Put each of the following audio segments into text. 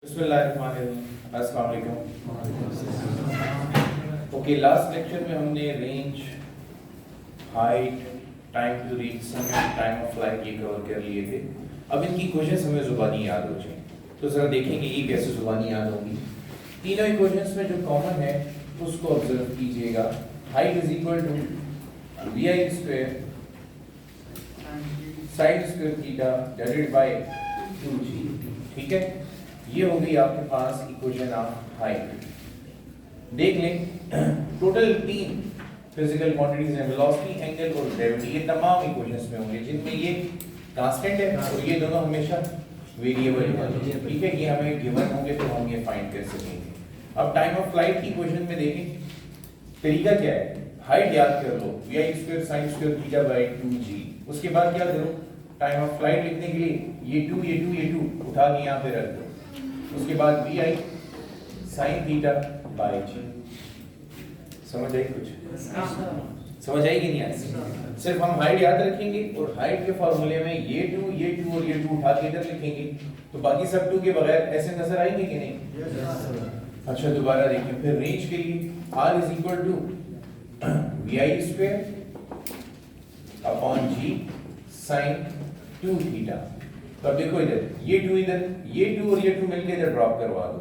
अस्सलाम वालेकुम। Okay, last lecture में हमने range, height, time to reach summit, time of flight ये कवर कर लिए थे। अब इनकी क्वेश्चंस हमें जुबानी याद हो जाए तो जरा देखेंगे ये कैसे जुबानी याद होगी। तीनों इक्वेशंस में जो कॉमन है उसको ऑब्जर्व कीजिएगा। Height is equal to V I square sine square theta divided by 2g। ठीक है, ये हो गई आपके पास इक्वेशन ऑफ हाइट। देख लें, टोटल 3 फिजिकल क्वांटिटीज हैं, वेलोसिटी, एंगल और ग्रेविटी। ये तमाम इक्वेशंस में होंगे जिनमें ये कांस्टेंट है और ये दोनों हमेशा वेरिएबल हैं। ठीक है, ये हमें गिवन होंगे तो हम ये फाइंड कर सकेंगे। अब टाइम ऑफ फ्लाइट की इक्वेशन में देखें, तरीका क्या है। हाइट याद कर लो, vi square sin square theta by 2g। उसके बाद क्या करो, टाइम ऑफ फ्लाइट लिखने के लिए ये 2 उठा के यहां पे रख दो। उसके बाद vi sin theta by g। समझ आई कुछ? समझ आई कि नहीं आई? सिर्फ हम हाइट याद रखेंगे और हाइट के फार्मूले में ये 2 और ये 2 उठा के इधर लिखेंगे तो बाकी सब 2 के बगैर ऐसे नजर आएंगे कि नहीं? अच्छा, दोबारा देखिए फिर रेंज के लिए r is equal to vi square upon g sin 2 theta. तो अब देखो इधर ये 2 ये 2 और ये 2 मिलके इधर ड्रॉप करवा दो।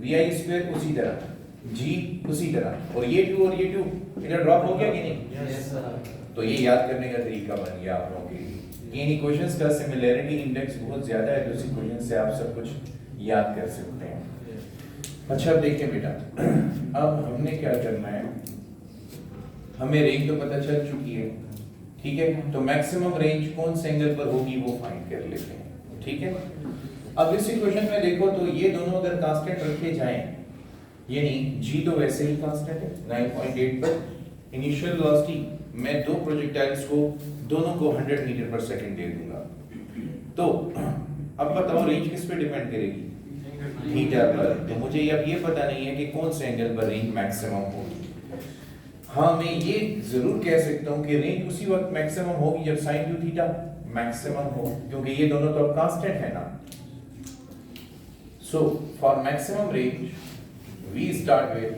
vi स्क्वायर उसी तरह, g उसी तरह, और ये 2 और ये 2 इधर ड्रॉप हो गया कि नहीं? Yes sir. तो ये याद करने का तरीका बन गया आप लोगों के लिए। इन इक्वेशंस का सिमिलैरिटी इंडेक्स बहुत ज्यादा है तो इस इक्वेशन से आप सब कुछ याद कर सकते हैं। अच्छा, अब देखिए बेटा, अब हमने क्या करना है, हमें रेंज तो पता चल चुकी है। ठीक है, तो मैक्सिमम रेंज कौन से एंगल पर होगी वो फाइंड कर लेते हैं। ठीक है, अब इस इक्वेशन में देखो तो ये दोनों अगर कांस्टेंट रखे जाएं, यानी g तो वैसे ही कांस्टेंट है 9.8 पर, इनिशियल वेलोसिटी मैं दो प्रोजेक्टाइल्स को दोनों को 100 मीटर पर सेकंड दे दूंगा। तो अब बताओ रेंज किस पे डिपेंड करेगी? थीटा पर। तो मुझे अब ये पता नहीं है कि कौन से एंगल पर रेंज मैक्सिमम होगी। हाँ, मैं ये जरूर कह सकता हूँ कि रेंज उसी वक्त मैक्सिमम होगी जब sin 2 थीटा मैक्सिमम हो, क्योंकि ये दोनों तो कांस्टेंट है ना। So for maximum range we start with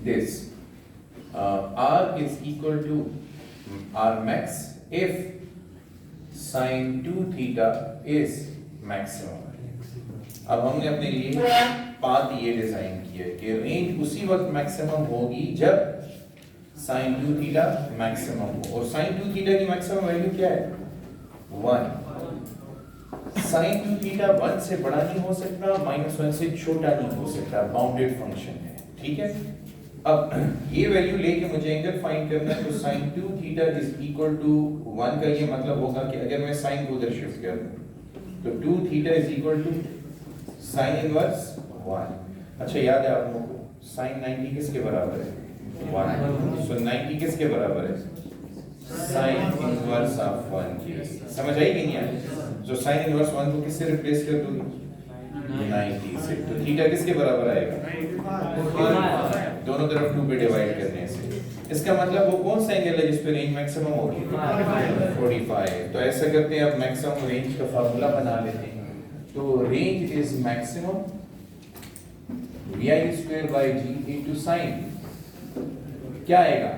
this r is equal to r max if sin 2 theta is maximum। अब हमने अपने लिए पाथ ये डिजाइन किया है कि रेंज उसी वक्त मैक्सिमम होगी जब sin 2 थीटा मैक्सिमम हो, और sin 2 थीटा की मैक्सिमम वैल्यू क्या है? 1। sin 2 थीटा 1 से बड़ा नहीं हो सकता, -1 से छोटा नहीं हो सकता, बाउंडेड फंक्शन है। ठीक है, अब ये वैल्यू लेके मुझे एंगल फाइंड करना है, तो sin 2 theta is equal to 1 का ये मतलब होगा कि अगर मैं sin को उधर शिफ्ट कर दूं तो 2 theta is equal to sin inverse 1। अच्छा, याद है आप लोगों को sin 90 किसके बराबर है? 1। सो 90 किसके बराबर है? sin inverse of 1। समझ आई कि नहीं आई? जो sin इनवर्स 1 को किससे रिप्लेस कर दोगे? 90 से। तो थीटा किसके बराबर आएगा? दोनों तरफ 2 पे डिवाइड करने से। इसका मतलब वो कौन सा एंगल है जिस पे रेंज मैक्सिमम होगी? 45। तो ऐसा करते हैं, अब मैक्सिमम रेंज का फार्मूला बना लेते हैं। तो range is maximum vi square by g into sin क्या आएगा?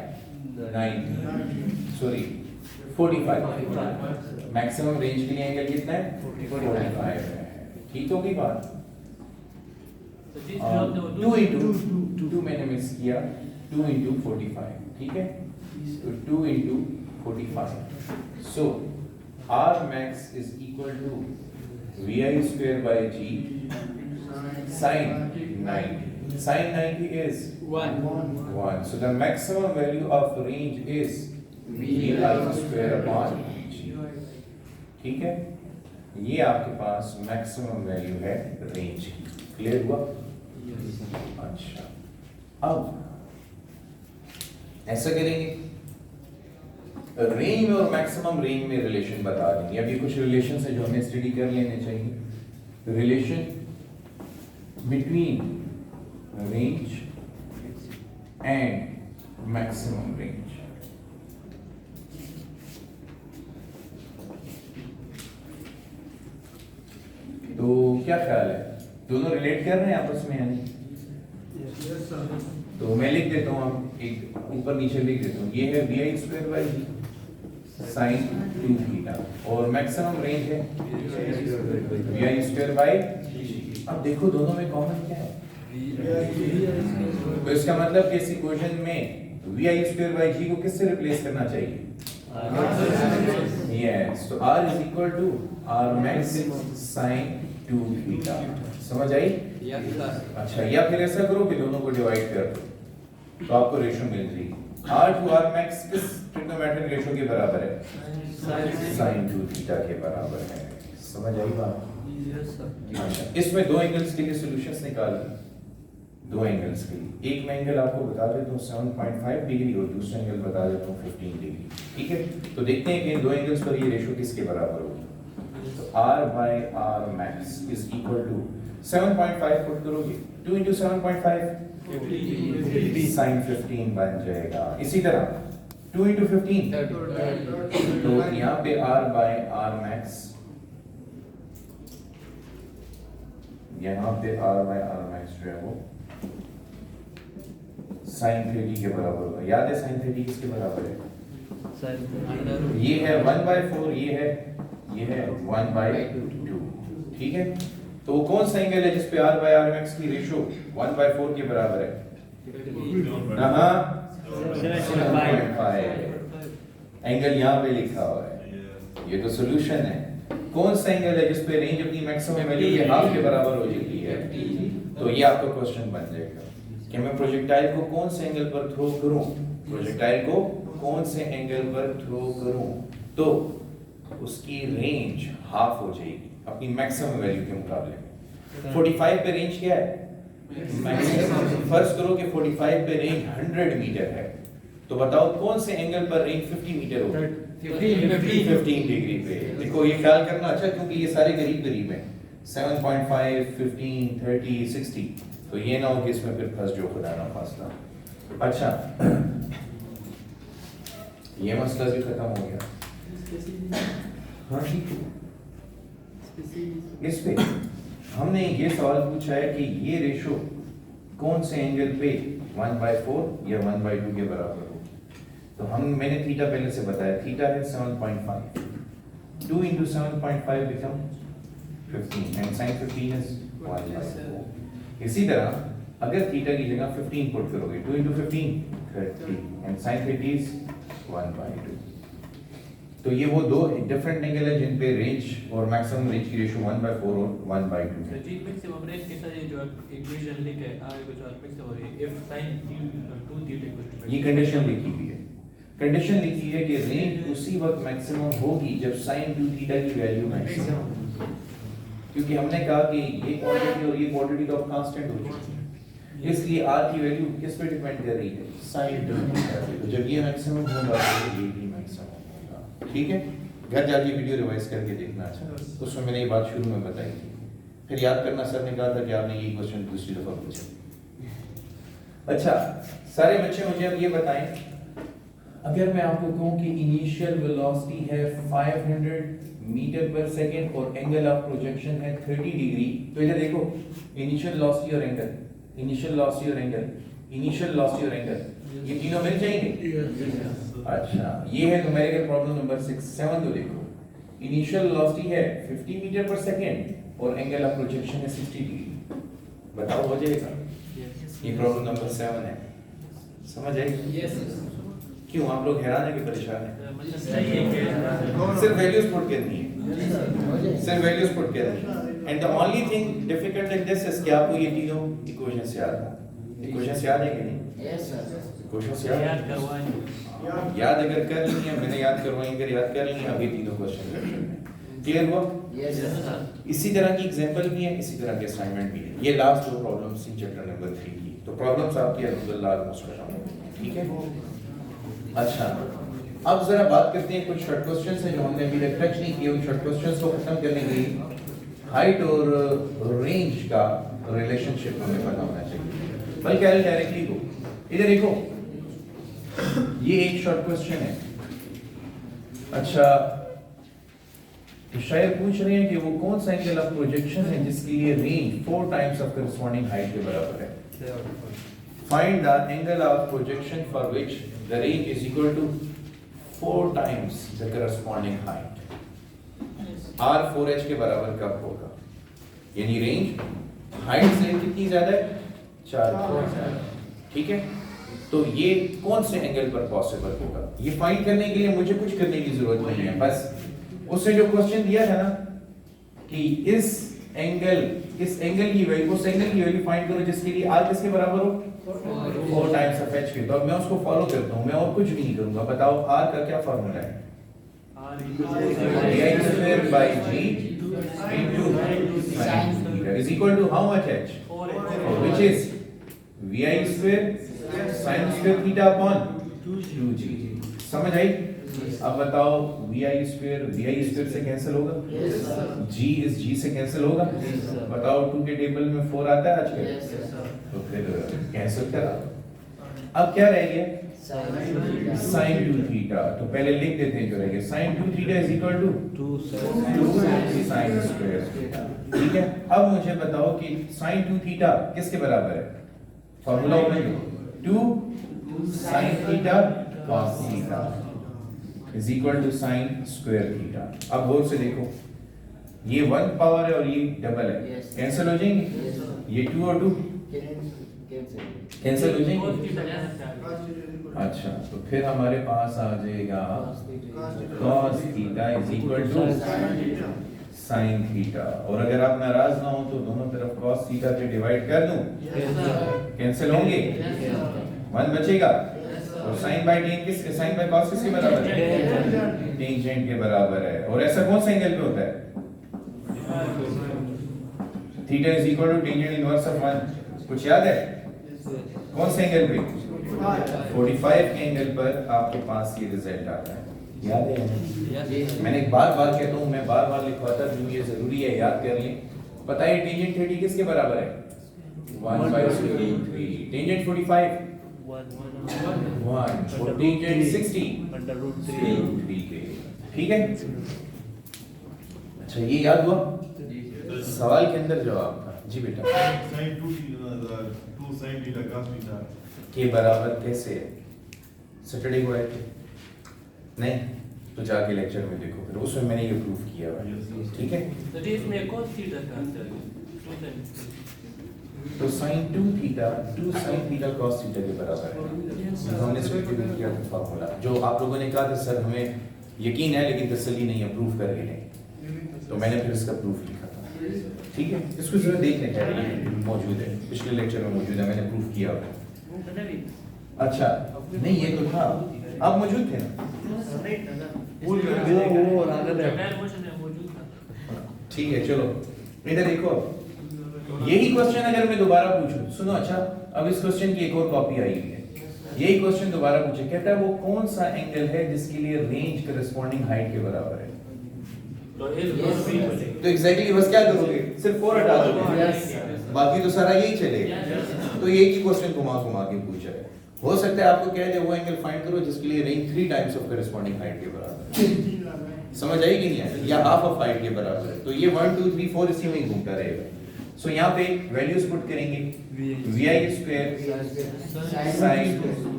45। मैक्सिमम रेंज के लिए एंगल कितना है? 45 है। ठीक होगी बात? 2 मैंने मिस किया, 2 into 45। ठीक है, तो 2 into 45। So r max is equal to vi square by g sin 90. Sin 90 is 1. So the maximum value of range is vi square upon g। ठीक है, ये आपके पास मैक्सिमम वैल्यू है रेंज की। क्लियर हुआ? अच्छा, अब ऐसा करेंगे, रेंज में और मैक्सिमम रेंज में रिलेशन बता देंगे। अभी कुछ रिलेशन है जो हमें स्टडी कर लेने चाहिए। Relation between range and maximum range. क्या ख्याल है, दोनों रिलेट कर रहे हैं आपस में यानी? तो मैं लिख देता हूँ, आप एक ऊपर नीचे लिख देता हूँ, ये है vi square by G sine 2 theta और मैक्सिमम रेंज है vi स्क्वायर बाई। अब देखो दोनों में कॉमन क्या है, तो इसका मतलब कि इस इक्वेशन में vi स्क्वायर बाई जी को किससे रिप्लेस करना चाहिए? यस, तो r is equal to r max sin 2 theta. समझ आई? अच्छा, या फिर ऐसा करो कि दोनों को डिवाइड कर दो तो आपको रेशो मिल जाएगी। r टू r max किस ट्रिग्नोमेट्रिक रेशो के बराबर है? sin 2 थीटा के बराबर है। समझ आई बात? अच्छा, इसमें दो एंगल्स के लिए सॉल्यूशंस निकाल दो एंगल्स के लिए, एक मैं एंगल आपको बता देता हूँ 7.5 डिग्री और दूसरा एंगल बता देता हूँ 15 डिग्री। ठीक है, तो देखते हैं कि इन दो एंगल्स पर ये रेशो किसके बराबर होगी। तो r by r max is equal to 7.5 put करोगे 2 into 7.5 sin 15 बन जाएगा। इसी तरह 2 into 15 तो यहाँ पे r बाय r max, यहाँ पे r बाय r max जो है वो sin 30 के बराबर होगा। याद है sin 30 किसके बराबर है? ये है 1/4, ये है 1/2। ठीक है, तो कौन सा एंगल है जिस पे r बाय r max की रेशो 1/4 के बराबर है? हाँ, 7.5 एंगल यहाँ पे लिखा हुआ है, ये तो सॉल्यूशन है। कौन सा एंगल है जिस पे रेंज अपनी मैक्सिमम वैल्यू के हाफ के बराबर हो जाती है? तो ये आपका क्वेश्चन बन जाएगा कि मैं प्रोजेक्टाइल को कौन से एंगल पर थ्रो करूं, प्रोजेक्टाइल को कौन से एंगल पर थ्रो करूं तो उसकी रेंज हाफ हो जाएगी अपनी मैक्सिमम वैल्यू के मुकाबले में। 45 पे रेंज क्या है? मैक्सिमम। फर्ज करो कि 45 पे रेंज 100 मीटर है, तो बताओ कौन से एंगल पर रेंज 50 मीटर होगी? 15 डिग्री पे। देखो ये ख्याल करना अच्छा, क्योंकि ये सारे करीब करीब हैं 7.5, 15, 30, 60, तो ये ना हो कि इसमें फिर फंस जो खुदा ना फासला। अच्छा, ये मसला भी खत्म हो गया। हाँ ठीक है, इस पे हमने ये सवाल पूछा है कि ये रेशो कौन से एंगल पे 1/4 या 1/2 के बराबर हो। तो मैंने थीटा पहले से बताया, थीटा है 7.5, 2 into 7.5 become 15 and sin 15 is 1/4। इसी तरह अगर थीटा की जगह 15 पुट करोगे 2 into 15 30 and sin 30 is 1/2। तो ये वो दो डिफरेंट एंगल है जिन पे रेंज और मैक्सिमम रेंज की रेशो 1/4 और 1/2 है। जी मैक्सिमम रेंज के साथ ये जो इक्वेशन लिखा है r इक्वल टू मैक्सिमम है if sin 2 theta equal to, ये कंडीशन लिखी हुई है, कंडीशन लिखी है कि रेंज उसी वक्त मैक्सिमम होगी जब sin 2 थीटा की वैल्यू मैक्सिमम, क्योंकि हमने कहा कि ये क्वांटिटी और ये क्वांटिटी तो कांस्टेंट हो चुकी है, इसलिए r की वैल्यू किस पे डिपेंड कर रही है? sin 2 थीटा पे। तो जब ये मैक्सिमम होगा तो ये भी मैक्सिमम होगा। ठीक है, घर जाके वीडियो रिवाइज करके देखना। अच्छा, उसमें मैंने ये बात शुरू में बताई थी, फिर याद करना, सर ने कहा था कि आपने ये क्वेश्चन दूसरी दफा पूछा। अच्छा, सारे बच्चे मुझे अब ये बताएं, अगर मैं आपको कहूं कि इनिशियल वेलोसिटी है 500 मीटर पर सेकेंड और एंगल ऑफ प्रोजेक्शन है 30 डिग्री, तो इधर देखो इनिशियल वेलोसिटी और एंगल, इनिशियल वेलोसिटी और एंगल, इनिशियल वेलोसिटी और एंगल, ये तीनों मिल जाएंगे। अच्छा, ये है न्यूमेरिकल प्रॉब्लम नंबर 7 तो देखो इनिशियल वेलोसिटी है 50 मीटर पर सेकेंड और एंगल ऑफ प्रोजेक्शन है 60 डिग्री, बताओ हो जाएगा? ये प्रॉब्लम नंबर 7 है, समझ आई? यस। क्यों आप लोग हैरान है कि परेशान है? सिर्फ वैल्यूज पुट करनी है, सिर्फ वैल्यूज पुट करनी है, and the only thing difficult in this is कि आपको ये तीनों इक्वेशंस याद हो। इक्वेशंस याद है कि नहीं? Yes sir. इक्वेशंस याद करवाएं, याद अगर कर ली है, मैंने याद करवाई, अगर याद कर ली है, अभी तीनों क्वेश्चन क्लियर हुआ? Yes sir. इसी तरह की एग्जांपल भी है, इसी तरह के असाइनमेंट भी है। ये लास्ट दो प्रॉब्लम्स थी चैप्टर नंबर 3 की, तो प्रॉब्लम्स आपकी अल्हम्दुलिल्लाह ऑलमोस्ट खत्म हो गई। ठीक है, अच्छा अब जरा बात करते हैं, कुछ शॉर्ट क्वेश्चंस हैं जो हमने अभी तक टच नहीं किए, उन शॉर्ट क्वेश्चंस को खत्म करने के लिए हाइट और रेंज का रिलेशनशिप हमें पता होना चाहिए। बल्कि डायरेक्टली को इधर देखो, ये एक शॉर्ट क्वेश्चन है। अच्छा, तो शायद पूछ रहे हैं कि वो कौन सा एंगल ऑफ प्रोजेक्शन है जिसके लिए range 4 times of corresponding height के बराबर है। Find the angle of projection for which the range is equal to 4 times the corresponding height. r 4h के बराबर कब होगा, यानी रेंज हाइट से कितनी ज्यादा है, 4 गुना ज्यादा। ठीक है, तो ये कौन से एंगल पर पॉसिबल होगा, ये फाइंड करने के लिए मुझे कुछ करने की जरूरत नहीं है, बस उसने जो क्वेश्चन दिया था ना कि इस एंगल की वैल्यू, उस एंगल की वैल्यू फाइंड करो जिसके लिए r किसके बराबर हो, 4 टाइम्स ऑफ h के। तो अब मैं उसको फॉलो करता हूं, मैं और कुछ भी नहीं करूंगा। बताओ r का क्या फार्मूला है, vi square by g into sin theta is equal to how much h, which is vi square sin square theta upon 2g। समझ आई? अब बताओ vi square से कैंसिल होगा, g इस g से कैंसिल होगा। बताओ 2 के टेबल में 4 आता है आजकल, तो फिर कैंसिल करा। अब क्या रह गया, sin 2 थीटा। तो पहले लिख देते हैं जो रह गया, sin 2 theta is equal to 2 sin square theta. ठीक है, अब मुझे बताओ कि sin 2 थीटा किसके बराबर है, फार्मूला ओपन करो, 2 sin theta cos theta is equal to sin square theta. अब गौर से देखो, ये 1 पावर है और ये डबल है, कैंसिल हो जाएंगे, ये 2 और 2 कैंसिल हो जाएंगे। अच्छा, तो फिर हमारे पास आ जाएगा cos theta is equal to sin theta. और अगर आप नाराज ना हो तो दोनों तरफ cos थीटा से डिवाइड कर दूं, कैंसिल होंगे, 1 बचेगा। और sin by tan sin by cos किसके बराबर है, टेंजेंट के बराबर है। और ऐसा कौन सा एंगल पे होता है, theta is equal to tangent inverse of 1। कुछ याद है कौन से एंगल पे, 45 के एंगल पर आपके पास ये रिजल्ट आता है, याद है? मैंने बार-बार कहता हूं, मैं बार-बार लिखवाता हूं, ये जरूरी है याद कर लें। पता है टेंजेंट 30 किसके बराबर है, 1/√3। टेंजेंट 45 1 और टेंजेंट 60 √3 के। ठीक है, अच्छा ये याद हुआ, सवाल के अंदर जवाब था जी बेटा। sin 2 sin theta cos theta के बराबर कैसे है, सैटरडे को आए थे नहीं, तो जाके लेक्चर में देखो, फिर उसमें मैंने ये प्रूफ किया हुआ है। ठीक है, तो जी इसमें cos थीटा का आंसर है, तो sin 2 theta 2 sin theta cos theta के बराबर है। हमने सब्स्टिट्यूट किया था फार्मूला, जो आप लोगों ने कहा था सर हमें यकीन है लेकिन तसल्ली नहीं है, प्रूफ करके नहीं, तो मैंने फिर इसका प्रूफ लिखा था। ठीक है, इसको जरा देख लें, क्या मौजूद है, पिछले लेक्चर में मौजूद है, मैंने प्रूफ किया हुआ। अच्छा नहीं, ये तो था, आप मौजूद थे ना, वो मोशन है मौजूद था। ठीक है चलो इधर देखो, यही क्वेश्चन अगर मैं दोबारा पूछूं, सुनो। अच्छा, अब इस क्वेश्चन की एक और कॉपी आई हुई है, यही क्वेश्चन दोबारा पूछे, कहता है वो कौन सा एंगल है जिसके लिए रेंज करस्पॉन्डिंग हाइट के बराबर है। तो एग्जैक्टली बस क्या करोगे, सिर्फ 4 हटा दोगे, बाकी तो सारा यही चलेगा। तो एक ही क्वेश्चन घुमा घुमा के पूछा है, हो सकता है आपको कह दे वो एंगल फाइंड करो जिसके लिए range 3 times of corresponding height के बराबर है। समझ आई कि नहीं आई, या हाफ ऑफ हाइट के बराबर है। तो ये 1 2 3 4 इसी में ही घूमता रहेगा। सो यहाँ पे वैल्यूज पुट करेंगे, vi square sin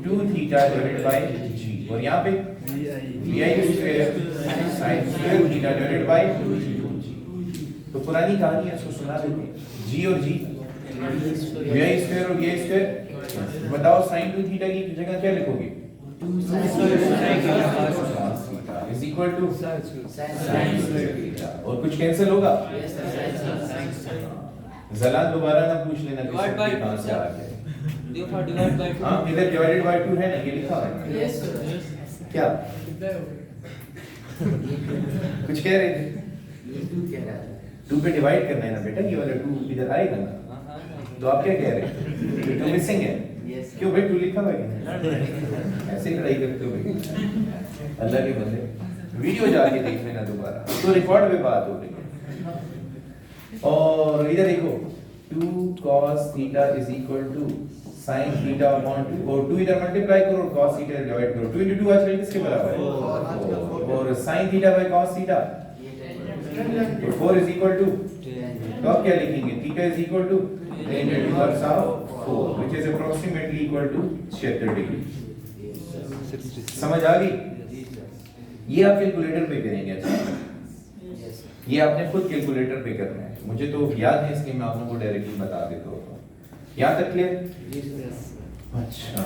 2 theta divided bye g, और यहाँ पे vi square sin square theta divided by 2g। तो पुरानी कहानी है, इसको सुना देते हैं, g और g, vi स्क्वायर और vi स्क्वायर। बताओ sin 2 थीटा की जगह क्या लिखोगे, 2 is equal to sin square theta, और कुछ कैंसिल होगा। जलाल दोबारा ना पूछ लेना डिवाइड बाय कहां से आ गया, डिवाइड बाय हां इधर डिवाइडेड बाय 2 है ना, ये लिखा है। यस क्या कुछ कह रहे थे, ये 2 कह रहा है, 2 पे डिवाइड करना है ना बेटा, ये वाला 2 इधर आएगा ना, तो आप क्या कह रहे हैं, 2 मिसिंग है। यस क्यों भाई 2 लिखा हुआ है, ऐसे ही लड़ाई करते हो भाई, अल्लाह के बंदे, वीडियो जाके देख लेना दोबारा, तो रिकॉर्ड पे बात हो रही है। और इधर देखो 2 cos theta is equal to sin theta upon 2, और 2 इधर मल्टीप्लाई करो और cos थीटा डिवाइड करो, 2 into 2 आजकल किसके बराबर है, और sin theta by cos theta तो 4 is equal to, तो आप क्या लिखेंगे? Theta is equal to tan inverse of 4 which is approximately equal to 76 degree. समझ आ गई? ये आप कैलकुलेटर पे करेंगे। अच्छा, ये आपने खुद कैलकुलेटर पे करना है, मुझे तो याद है इसलिए मैं आप लोगों को डायरेक्टली बता देता हूँ। यहाँ तक क्लियर? अच्छा,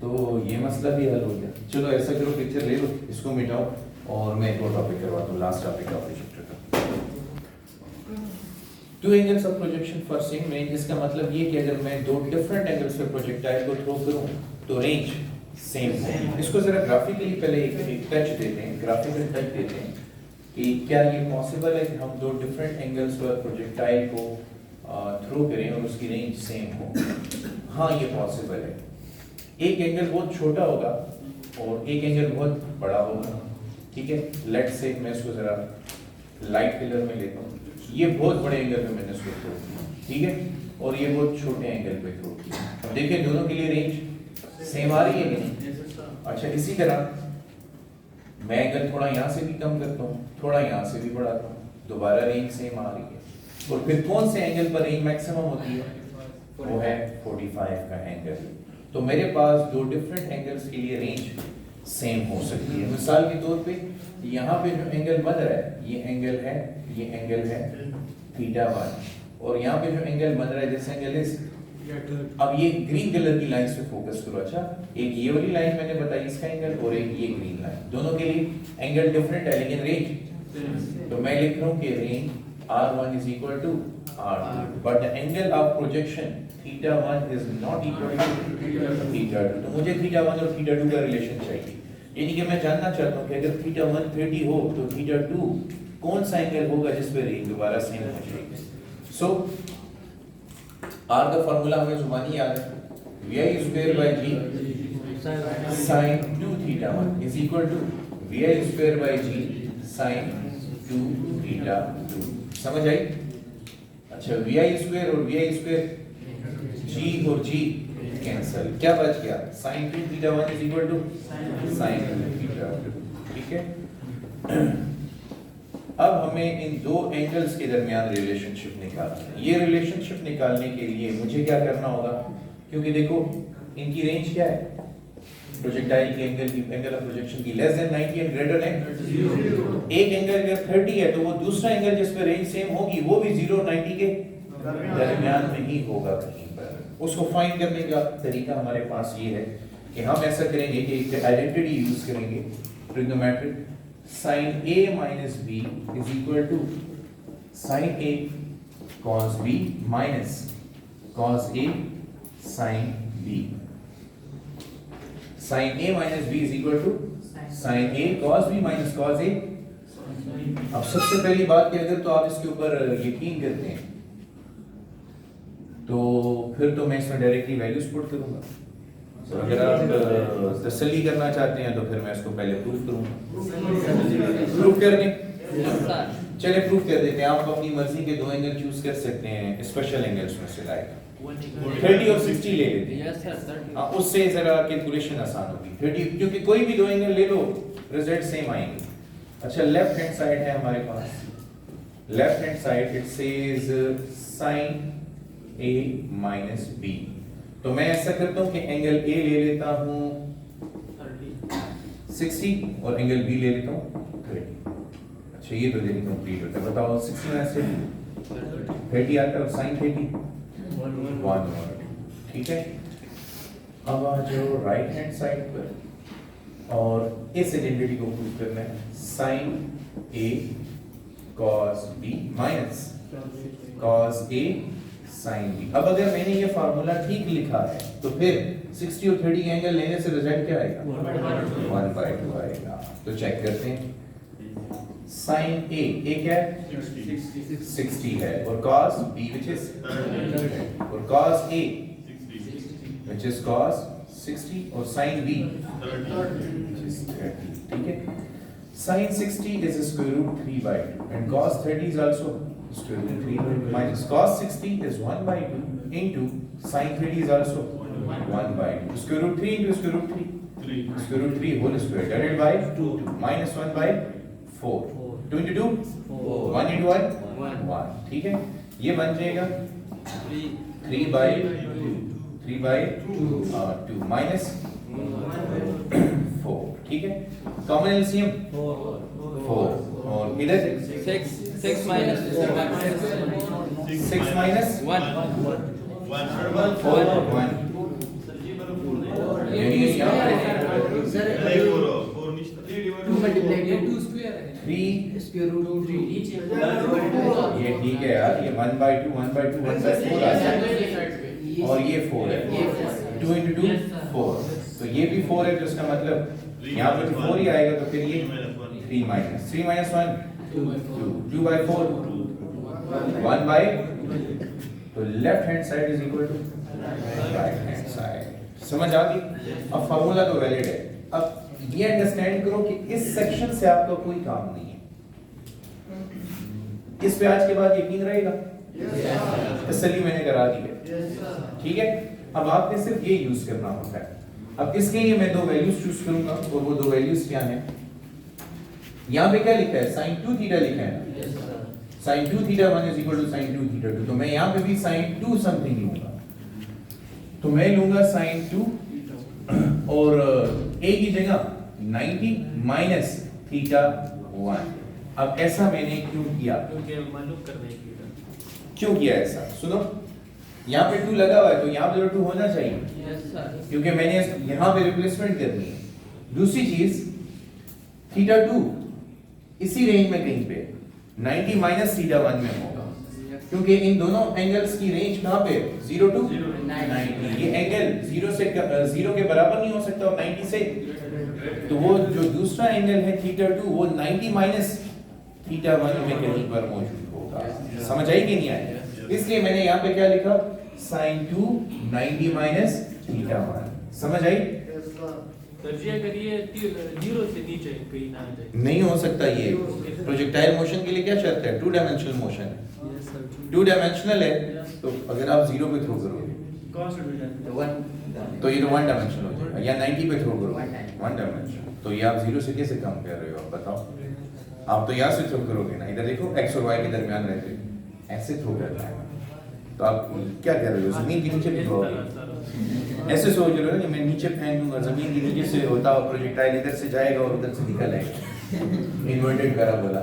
तो ये मसला भी हल हो गया। चलो ऐसा करो, पिक्चर ले लो, इसको मिटाओ और मैं एक और टॉपिक करवाता हूँ, last topic of the chapter का। Two angles of projection for same range, इसका मतलब ये कि अगर मैं दो डिफरेंट एंगल्स पे प्रोजेक्टाइल को थ्रो करूँ तो रेंज सेम है। इसको जरा ग्राफिकली पहले एक टच देते हैं, ग्राफिकल टच देते हैं कि क्या ये पॉसिबल है कि हम दो डिफरेंट एंगल्स पर प्रोजेक्टाइल को थ्रो करें और उसकी रेंज सेम हो। हाँ, ये पॉसिबल है। एक एंगल बहुत छोटा होगा और एक एंगल बहुत बड़ा होगा, ठीक है। लेट्स से मैं इसको जरा लाइट कलर में लेता हूँ। ये बहुत बड़े एंगल पे मैंने इसको थ्रो किया, ठीक है, और ये बहुत छोटे एंगल पे थ्रो किया। अब देखिए दोनों के लिए रेंज सेम आ रही है कि नहीं? अच्छा, इसी तरह मैं एंगल थोड़ा यहाँ से भी कम करता हूँ, थोड़ा यहाँ से भी बढ़ाता हूँ, दोबारा रेंज सेम आ रही है। और फिर कौन से एंगल पर रेंज मैक्सिमम होती है? वो है 45 का एंगल। तो मेरे पास दो डिफरेंट एंगल्स के लिए रेंज सेम हो सकती है। मिसाल के तौर पे यहाँ पे जो एंगल बन रहा है, ये एंगल है थीटा 1, और यहाँ पे जो एंगल बन रहा है दिस एंगल इज, अब ये ग्रीन कलर की लाइंस पे फोकस करो। अच्छा, एक ये वाली लाइन मैंने बताई इसका एंगल, और एक ये ग्रीन लाइन, दोनों के लिए एंगल डिफरेंट है लेकिन रेंज। तो मैं लिख रहा हूँ कि range R1 is equal to R2, but the angle of projection theta 1 is not equal to theta 2। तो मुझे theta 1 और theta 2 का रिलेशन चाहिए, यानी कि मैं जानना चाहता हूँ कि अगर theta 1 30 हो तो theta 2 कौन सा एंगल होगा जिस पे रेंज दोबारा सेम हो जाएगी। सो R का फार्मूला हमें जुबानी याद है, vi square by g sin 2 theta 1 is equal to vi square by g sin 2 theta 2। समझ आई? अच्छा, vi स्क्वायर और vi स्क्वायर g और g कैंसिल, क्या बच गया? sin 2 theta 1 is equal to sin 2 theta 2, ठीक है। अब हमें इन दो एंगल्स के दरमियान रिलेशनशिप निकालना है। ये रिलेशनशिप निकालने के लिए मुझे क्या करना होगा, क्योंकि देखो इनकी रेंज क्या है, प्रोजेक्टाइल की एंगल ऑफ प्रोजेक्शन की less than 90 and greater than 0। एक एंगल अगर 30 है तो वो दूसरा एंगल जिस पे रेंज सेम होगी वो भी 0 और 90 के दरमियान में ही होगा कहीं पर। उसको फाइंड करने का तरीका हमारे पास ये है कि हम ऐसा करेंगे कि एक आइडेंटिटी यूज करेंगे, trigonometric. sin a minus b is equal to sin a cos b minus cos a sin b। sin a minus b is equal to sin a cos b minus cos a। अब सबसे पहली बात कि अगर तो आप इसके ऊपर यकीन करते हैं तो फिर तो मैं इसमें डायरेक्टली वैल्यूज पुट करूंगा। तो अगर आप तसल्ली करना चाहते हैं तो फिर मैं इसको पहले प्रूफ करूंगा। प्रूफ करने चले प्रूफ कर देते हैं। आप अपनी मर्जी के दो एंगल चूज कर सकते हैं स्पेशल एंगल्स में से, लाइक 30 और 60 ले लेते हैं, उससे जरा कैलकुलेशन आसान होगी। 30 क्योंकि कोई भी दो एंगल ले लो रिजल्ट सेम आएंगे। अच्छा, लेफ्ट हैंड साइड है हमारे पास, left hand side it says sin a minus b। तो मैं ऐसा करता हूं कि एंगल a ले लेता हूं 60 और एंगल b ले लेता हूं 30। अच्छा, ये तो देनी कंप्लीट होता है। बताओ 60 में से 30 आता है और sin 30 1, ठीक है। अब आ जाओ राइट हैंड साइड पर और इस आइडेंटिटी को प्रूव करना है, sin a cos b minus cos a sin b। अब अगर मैंने ये फार्मूला ठीक लिखा है तो फिर 60 और 30 के एंगल लेने से रिजल्ट क्या आएगा? 1/2 आएगा। तो चेक करते हैं। sin a क्या है? 60 है, और cos b which is और cos a which is cos 60 और sin b which is 30, ठीक है। sin 60 is square root 3/2 and cos 30 is also square root 3 minus cos 60 is 1/2 into sin 30 is also 1/2 square root 3 into square root 3 square root 3 whole square divided by 2 minus 1/4 2 into 2 1 into 1 1 ठीक है ये बन जाएगा 3 by 2 minus 4 ठीक है common LCM 4 और इधर 6 minus 6 minus 1 4 1 यानी यहाँ पे Sir, two multiplied by 2 square 3 square root 3. ये ठीक है यार ये 1 by 2 1 by 2 1 by 4 आ जाएगा और ये 4 है 2 into 2 4 तो ये भी 4 है तो इसका मतलब यहाँ पे 4 ही आएगा तो फिर ये 3 minus 1 2 by 4 1 by तो left hand side is equal to right hand side समझ आ गई अब फार्मूला तो वैलिड है अब ये अंडरस्टैंड करो कि इस सेक्शन से आपका कोई काम नहीं है इस पे आज के बाद यकीन रहेगा तसल्ली मैंने करा दी है ठीक है अब आपने सिर्फ ये यूज करना होता है अब इसके लिए मैं दो वैल्यूज चूज करूंगा और वो दो वैल्यूज क्या हैं यहाँ पे क्या लिखा है sin 2 थीटा लिखा है ना sin 2 theta 1 is equal to sin 2 theta 2 तो मैं यहाँ पे भी sin 2 समथिंग लूंगा तो मैं लूंगा sin 2 और a की जगह 90 माइनस थीटा 1 अब ऐसा मैंने क्यों किया क्योंकि मालूम करने की क्यों किया ऐसा सुनो यहाँ पे 2 लगा हुआ है तो यहाँ पे 2 होना चाहिए यस सर क्योंकि मैंने यहाँ पे रिप्लेसमेंट करनी है दूसरी चीज थीटा 2 इसी रेंज में कहीं पे 90 माइनस थीटा 1 में होगा क्योंकि इन दोनों एंगल्स की रेंज कहाँ पे 0 to 90 ये एंगल 0 से 0 के बराबर नहीं हो सकता और 90 से तो वो जो दूसरा एंगल है थीटा 2 वो 90 माइनस थीटा 1 में कहीं पर मौजूद होगा समझ आई कि नहीं आई इसलिए मैंने यहाँ पे क्या लिखा sin 2 90 माइनस थीटा 1 समझ आई तरजीह करिए 0 से नीचे कहीं ना आ जाए नहीं हो सकता ये प्रोजेक्टाइल मोशन के लिए क्या शर्त है 2 डायमेंशनल मोशन है यस सर 2 डायमेंशनल है तो अगर आप 0 पे थ्रो करोगे The one. तो ये तो 1 डायमेंशनल हो जाएगा या 90 पे थ्रो करोगे 1 डायमेंशनल तो ये आप 0 से कैसे कम कर रहे हो आप बताओ आप तो यहाँ से थ्रो करोगे ना इधर देखो x और y के दरमियान रहते ऐसे थ्रो करना है तो आप क्या कर रहे हो जमीन के नीचे भी थ्रो ऐसे सोच रहे हो कि मैं नीचे फेंक दूंगा जमीन के नीचे से होता हुआ प्रोजेक्टाइल इधर से जाएगा और उधर से निकल आएगा इन्वर्टेड करा बोला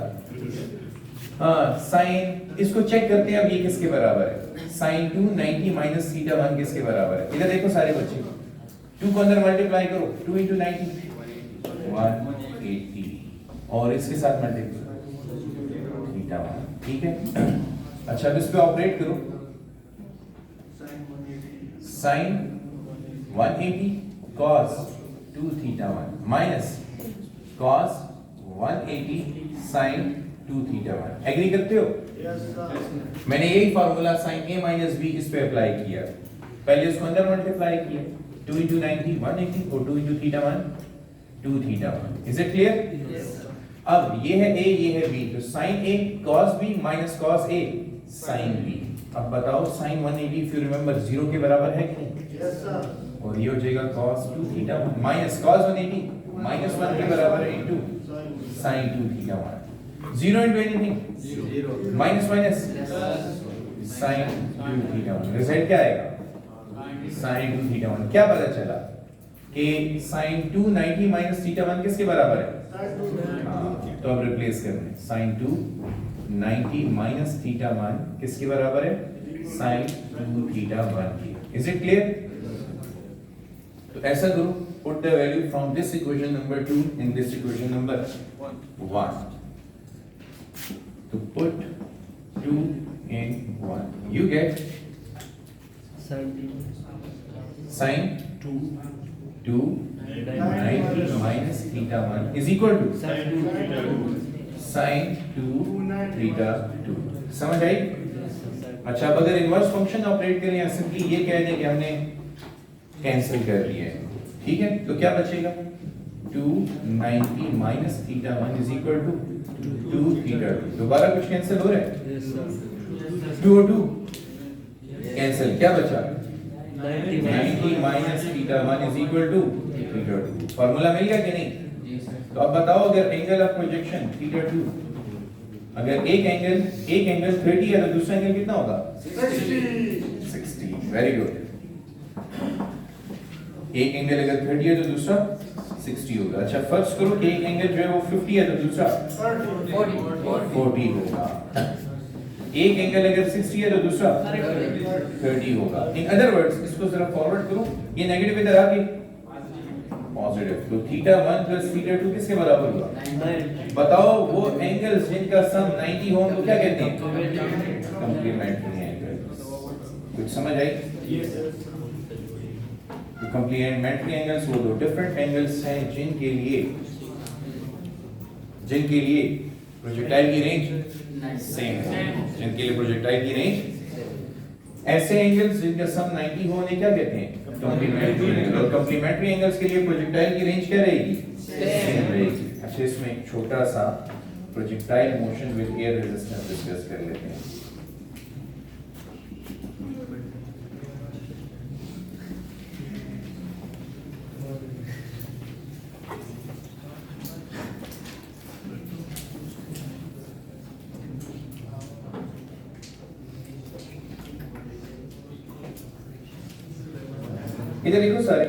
हाँ साइन इसको चेक करते हैं अब ये किसके बराबर है sin 2 90 माइनस थीटा 1 किसके बराबर है इधर देखो सारे बच्चे 2 को अंदर मल्टीप्लाई करो 2 into 90 180 और इसके साथ मल्टीप्लाई थीटा 1 ठीक है अच्छा अब इस पे ऑपरेट करो sin 180 cos 2 theta 1 minus cos 180 sin 2 theta 1 agree करते हो मैंने यही formula sin a minus b इस पे अप्लाई किया पहले इसको अंदर मल्टीप्लाई किया 2 into 90 180 और 2 into theta 1 2 theta 1 is it clear अब ये है a ये है b तो sin a cos b minus cos a sin b अब बताओ sin 180 if you remember 0 के बराबर है कि नहीं और ये हो जाएगा cos 2 theta 1 minus cos 180 minus 1 के बराबर है into sin 2 theta 1 0 into anything minus minus sin 2 theta 1 result क्या आएगा sin 2 theta 1 क्या पता चला कि sin 2 90 minus theta 1 किसके बराबर है हाँ, तो अब रिप्लेस करना है sin 2 90 minus theta 1 किसके बराबर है sin 2 theta 1 की इज इट क्लियर तो ऐसा करो put the value from this equation number 2 in this equation number 1 to put 2 in 1 you get sin 2 90 minus theta 1 is equal to sin 2 theta 2 समझ आई अच्छा अब अगर इनवर्स फंक्शन ऑपरेट करें या सिंपली ये कह दें कि हमने कैंसिल कर लिया है ठीक है तो क्या बचेगा 290 minus theta 1 is equal to 2 theta 2 दोबारा कुछ कैंसिल हो रहा है 2 और 2 कैंसिल क्या बचा 90 minus theta 1 is equal to theta 2 formula मिल गया कि नहीं तो अब बताओ अगर एंगल ऑफ प्रोजेक्शन theta 2 अगर एक एंगल 30 है तो दूसरा एंगल कितना होगा 60। Very good. एक एंगल अगर 30 है तो दूसरा 60 होगा। अच्छा फर्ज करो कि एक एंगल जो है वो 50 है तो दूसरा 40 होगा। एक एंगल अगर 60 है तो दूसरा 30 होगा। इन अदर वर्ड्स इसको जरा फॉरवर्ड करो, ये नेगेटिव इधर आ गई, पॉजिटिव, तो थीटा 1 प्लस थीटा 2 किसके बराबर हुआ? बताओ वो एंगल्स जिनका सम 90 हो तो क्या कहते हैं? Complementary angles. कुछ समझ आई? तो कंप्लीमेंट्री एंगल्स वो दो डिफरेंट एंगल्स हैं जिनके लिए प्रोजेक्टाइल की रेंज सेम है, जिनके लिए प्रोजेक्टाइल की रेंज ऐसे एंगल्स जिनका सम 90 हो उन्हें क्या कहते हैं? Complementary angle. और कंप्लीमेंट्री एंगल्स के लिए प्रोजेक्टाइल की रेंज क्या रहेगी? सेम रहेगी। अच्छा इसमें एक छोटा सा projectile motion with air resistance discuss कर लेते हैं। इधर देखो सारे,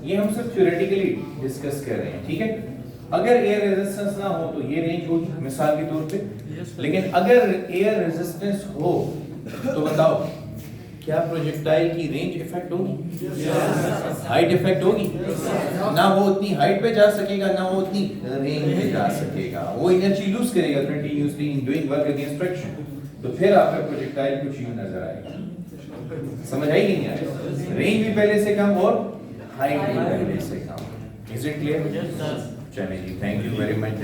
ये हम सब थ्योरेटिकली डिस्कस कर रहे हैं, ठीक है। अगर एयर रेजिस्टेंस ना हो तो ये रेंज होगी मिसाल के तौर पे, लेकिन अगर एयर रेजिस्टेंस हो तो बताओ क्या प्रोजेक्टाइल की रेंज इफेक्ट होगी? हाइट इफेक्ट होगी? ना वो उतनी हाइट पे जा सकेगा ना वो उतनी रेंज पे जा सकेगा, वो एनर्जी लूज करेगा continuously in doing work against friction. तो फिर आपका प्रोजेक्टाइल कुछ यूं नजर आएगा। समझ आई कि नहीं आई? रेंज भी पहले से कम और हाइट भी पहले से कम। Is it clear? चलिए जी, थैंक यू वेरी मच।